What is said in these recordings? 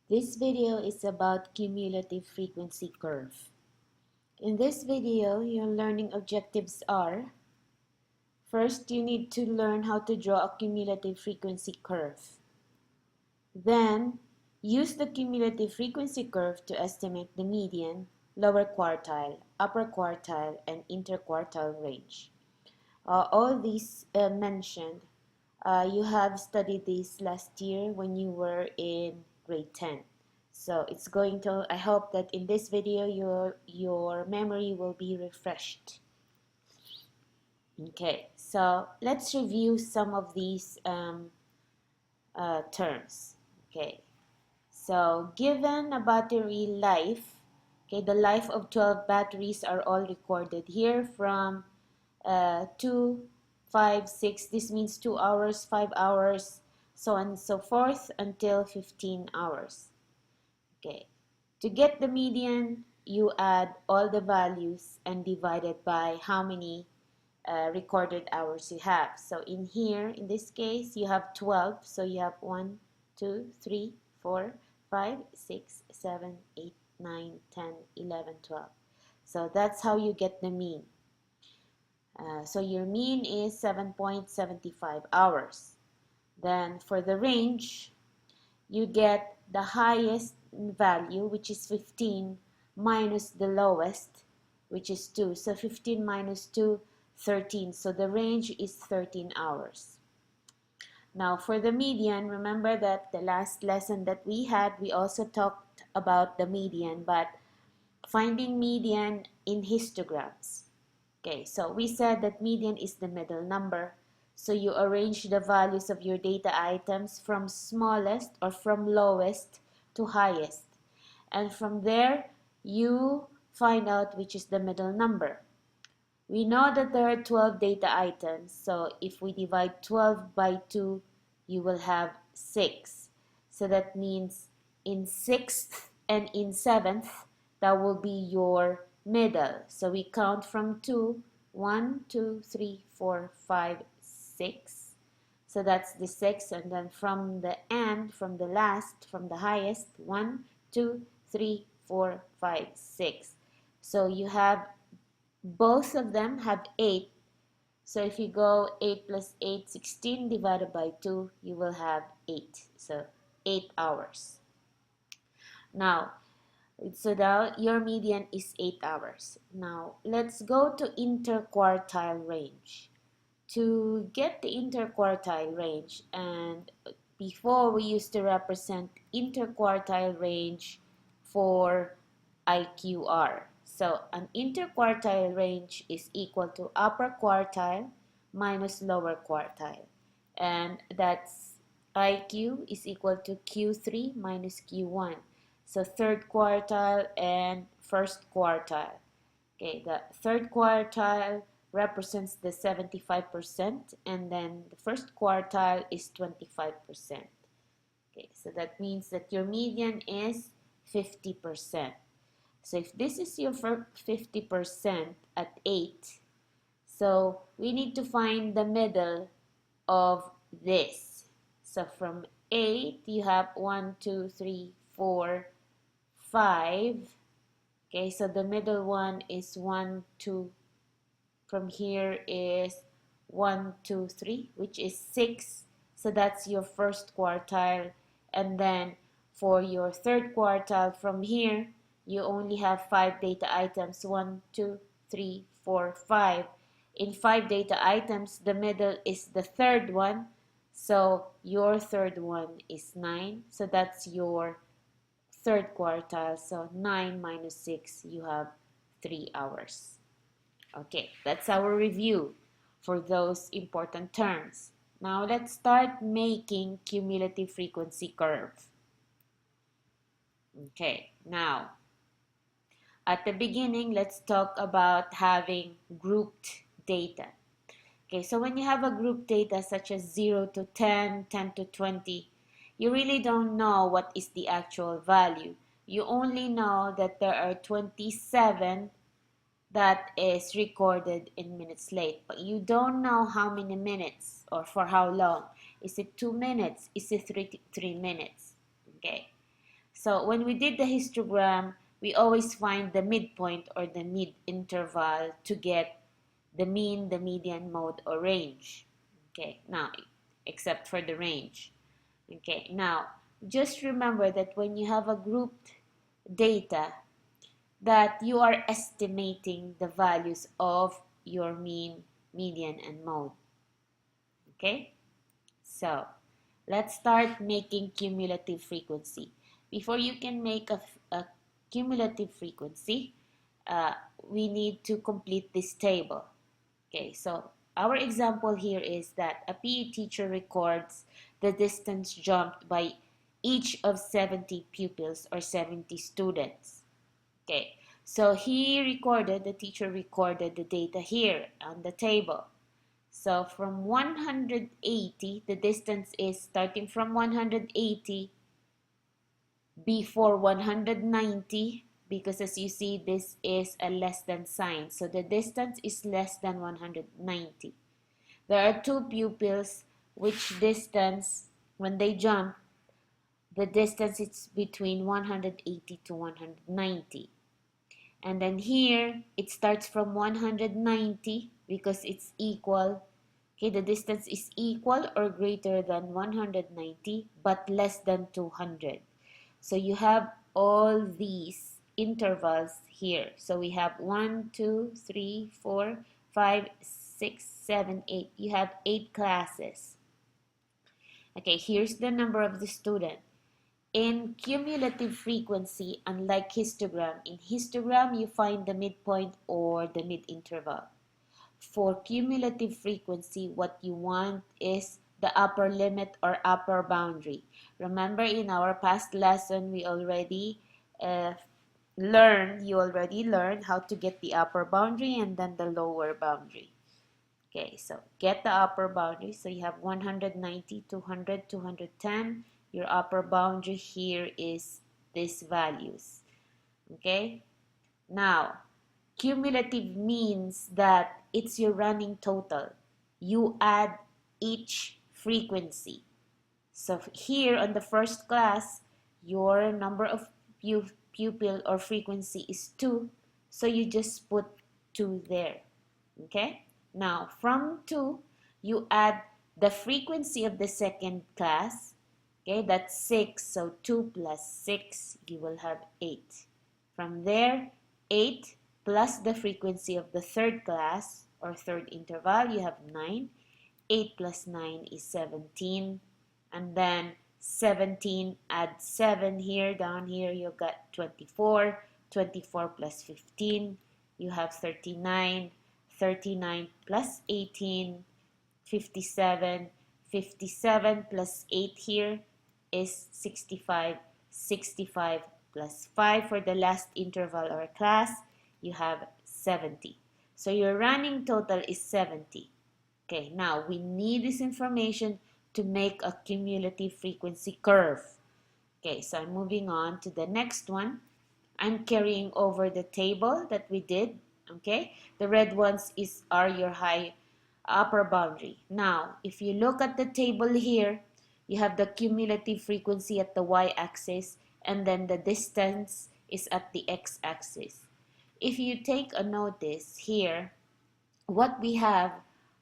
This video is about cumulative frequency curve. In this video, your learning objectives are: first, you need to learn how to draw a cumulative frequency curve. Then, use the cumulative frequency curve to estimate the median, lower quartile, upper quartile, and interquartile range. All these mentioned, you have studied this last year when you were in grade 10. So it's going to, I hope that in this video your memory will be refreshed. Okay, so let's review some of these terms. Okay, so given a battery life, okay, the life of 12 batteries are all recorded here from 2, 5, 6, this means 2 hours, 5 hours, so on and so forth until 15 hours. Okay, to get the median, you add all the values and divide it by how many recorded hours you have. So in here, in this case, you have 12, so you have 1, 2, 3, 4, 5, 6, 7, 8, 9, 10, 11, 12. So that's how you get the mean. So your mean is 7.75 hours. Then for the range, you get the highest value, which is 15, minus the lowest, which is 2. So 15 minus 2, 13. So the range is 13 hours. Now for the median, remember that the last lesson that we had, we also talked about the median, but finding median in histograms. Okay, so we said that median is the middle number. So you arrange the values of your data items from smallest or from lowest to highest. And from there, you find out which is the middle number. We know that there are 12 data items. So if we divide 12 by 2, you will have 6. So that means in 6th and in 7th, that will be your middle. So we count from 2, 1, 2, 3, 4, 5, 6. So that's the 6, and then from the end, from the last, from the highest, 1, 2, 3, 4, 5, 6. So you have, both of them have 8. So if you go 8 plus 8, 16 divided by 2, you will have 8. So 8 hours. Now, so now your median is 8 hours. Now let's go to interquartile range. To get the interquartile range, and before we used to represent interquartile range for IQR. So an interquartile range is equal to upper quartile minus lower quartile. And that's IQ is equal to Q3 minus Q1. So third quartile and first quartile. Okay, the third quartile represents the 75%, and then the first quartile is 25%. Okay, so that means that your median is 50%. So if this is your 50% at 8, so we need to find the middle of this. So from 8, you have 1, 2, 3, 4, 5. Okay, so the middle one is 1, 2. From here is 1, 2, 3, which is 6. So that's your first quartile. And then for your third quartile, from here, you only have 5 data items. 1, 2, 3, 4, 5. In 5 data items, the middle is the third one. So your third one is 9. So that's your third quartile. So 9 minus 6, you have 3 hours. Okay, that's our review for those important terms. Now let's start making cumulative frequency curve. Okay, now at the beginning, let's talk about having grouped data. Okay, so when you have a group data such as 0 to 10, 10 to 20, you really don't know what is the actual value. You only know that there are 27 that is recorded in minutes late, but you don't know how many minutes or for how long. Is it 2 minutes? Is it 3 minutes? Okay, So when we did the histogram, we always find the midpoint or the mid-interval to get the mean, the median, mode, or range. Okay, now, except for the range. Okay, now, just remember that when you have a grouped data, that you are estimating the values of your mean, median, and mode. Okay, so let's start making cumulative frequency. Before you can make a cumulative frequency, we need to complete this table. Okay, so our example here is that a PE teacher records the distance jumped by each of 70 pupils or 70 students. Okay, so the teacher recorded the data here on the table. So from 180, the distance is starting from 180 before 190, because as you see, this is a less than sign. So the distance is less than 190. There are two pupils, which distance, when they jump, the distance is between 180 to 190. And then here, it starts from 190 because it's equal. Okay, the distance is equal or greater than 190 but less than 200. So you have all these intervals here. So we have 1, 2, 3, 4, 5, 6, 7, 8. You have 8 classes. Okay, here's the number of the student. In cumulative frequency, unlike histogram, in histogram you find the midpoint or the mid-interval. For cumulative frequency, what you want is the upper limit or upper boundary. Remember, in our past lesson, we already you already learned how to get the upper boundary and then the lower boundary. Okay, so get the upper boundary. So you have 190, 200, 210. Your upper boundary here is these values. Okay, now cumulative means that it's your running total. You add each frequency. So here on the first class, your number of pupil or frequency is 2. So you just put 2 there. Okay? Now, from 2, you add the frequency of the second class. Okay, that's 6. So 2 plus 6, you will have 8. From there, 8 plus the frequency of the third class or third interval, you have 9. 8 plus 9 is 17. And then 17, add 7 here, down here, you got 24. 24 plus 15, you have 39. 39 plus 18, 57. 57 plus 8 here is 65. 65 plus 5 for the last interval or class, you have 70. So your running total is 70. Okay, now we need this information to make a cumulative frequency curve. Okay, so I'm moving on to the next one. I'm carrying over the table that we did. Okay, the red ones are your upper boundary. Now, if you look at the table here, you have the cumulative frequency at the y-axis, and then the distance is at the x-axis. If you take a notice here, what we have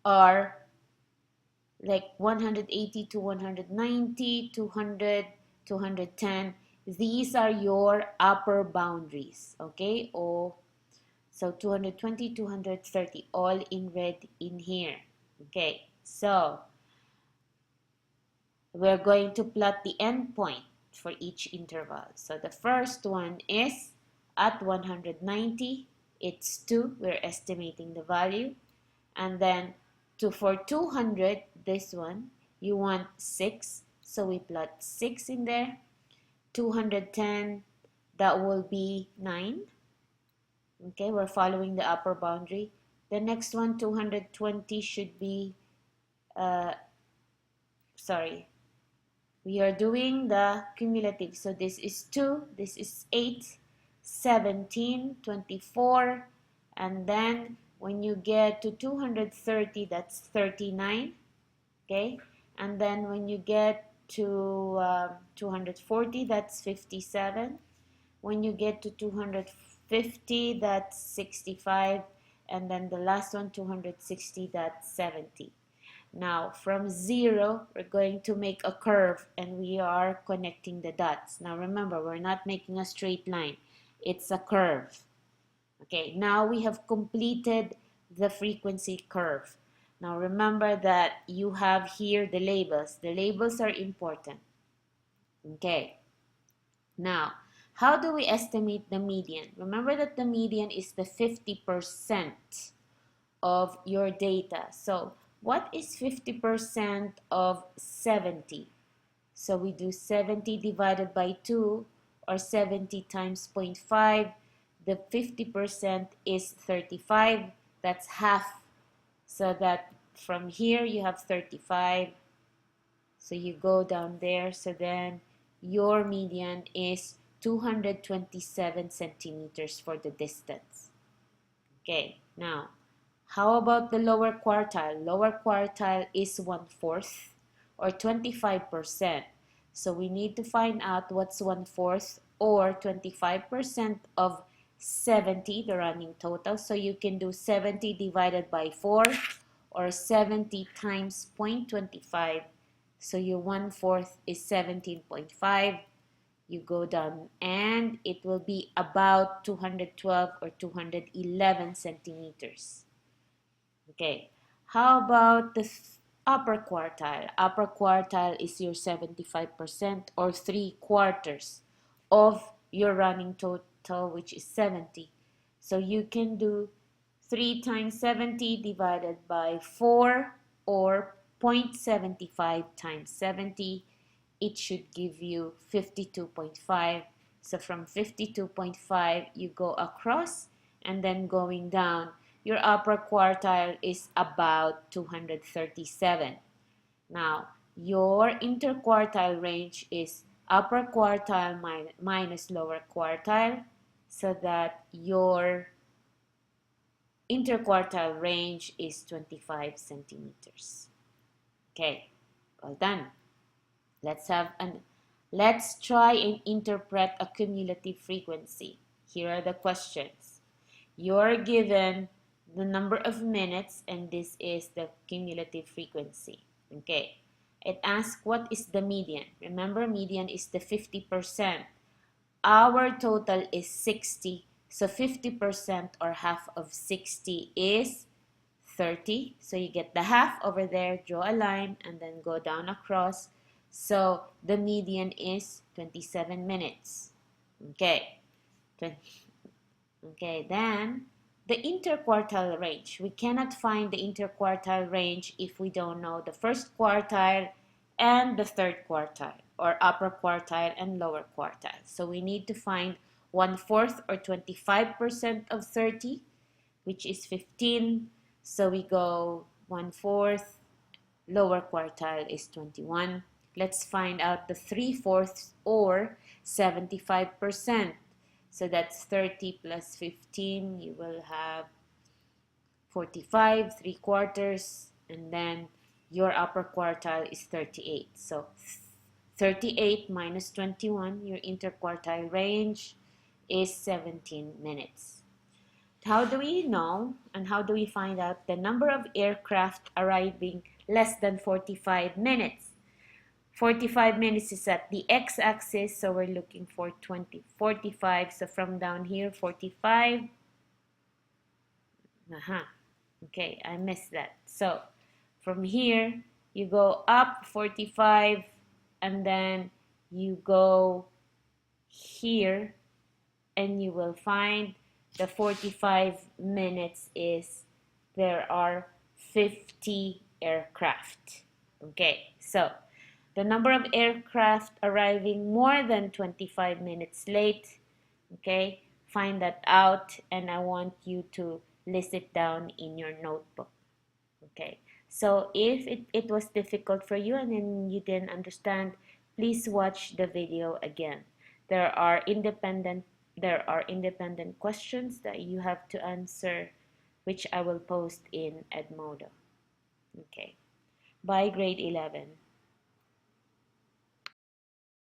are like 180 to 190, 200, 210. These are your upper boundaries, okay? So 220, 230, all in red in here. Okay, so we're going to plot the endpoint for each interval. So the first one is at 190, it's 2, we're estimating the value. And then for 200, this one, you want 6, so we plot 6 in there. 210, that will be 9. Okay, we're following the upper boundary. The next one, 220, should be, we are doing the cumulative. So this is 2, this is 8, 17, 24, and then when you get to 230, that's 39. Okay, and then when you get to 240, that's 57. When you get to 250, that's 65. And then the last one, 260, that's 70. Now, from 0, we're going to make a curve, and we are connecting the dots. Now, remember, we're not making a straight line. It's a curve. Okay, now we have completed the frequency curve. Now, remember that you have here the labels. The labels are important. Okay, now, how do we estimate the median? Remember that the median is the 50% of your data. So what is 50% of 70? So we do 70 divided by 2, or 70 times 0.5. The 50% is 35. That's half. So that from here you have 35. So you go down there. So then your median is 227 centimeters for the distance. Okay, now how about the lower quartile? Lower quartile is 1/4 or 25%. So we need to find out what's 1/4 or 25% of 70, the running total. So you can do 70 divided by 4 or 70 times 0.25. So your 1/4 is 17.5. You go down and it will be about 212 or 211 centimeters. Okay, how about the upper quartile? Upper quartile is your 75% or 3/4 of your running total, which is 70. So you can do 3 times 70 divided by 4 or 0.75 times 70. It should give you 52.5. So from 52.5, you go across and then going down. Your upper quartile is about 237. Now, your interquartile range is upper quartile minus lower quartile, so that your interquartile range is 25 centimeters. Okay, well done. Let's try and interpret a cumulative frequency. Here are the questions. You're given the number of minutes, and this is the cumulative frequency. Okay, it asks what is the median. Remember, median is the 50%. Our total is 60, so 50% or half of 60 is 30. So you get the half over there, draw a line, and then go down across. So the median is 27 minutes. Okay, okay, then the interquartile range. We cannot find the interquartile range if we don't know the first quartile and the third quartile, or upper quartile and lower quartile. So we need to find 1/4 or 25% of 30, which is 15. So we go 1/4, lower quartile is 21. Let's find out the 3/4 or 75%. So that's 30 plus 15. You will have 45, 3/4, and then your upper quartile is 38. So 38 minus 21, your interquartile range is 17 minutes. How do we know and how do we find out the number of aircraft arriving less than 45 minutes? 45 minutes is at the x-axis, so we're looking for 45. So from down here, 45. Okay, I missed that. So from here, you go up 45, and then you go here, and you will find the 45 minutes is there are 50 aircraft. Okay, so the number of aircraft arriving more than 25 minutes late, okay, find that out, and I want you to list it down in your notebook. Okay, so if it was difficult for you and then you didn't understand, please watch the video again. There are independent questions that you have to answer, which I will post in Edmodo. Okay, bye grade 11.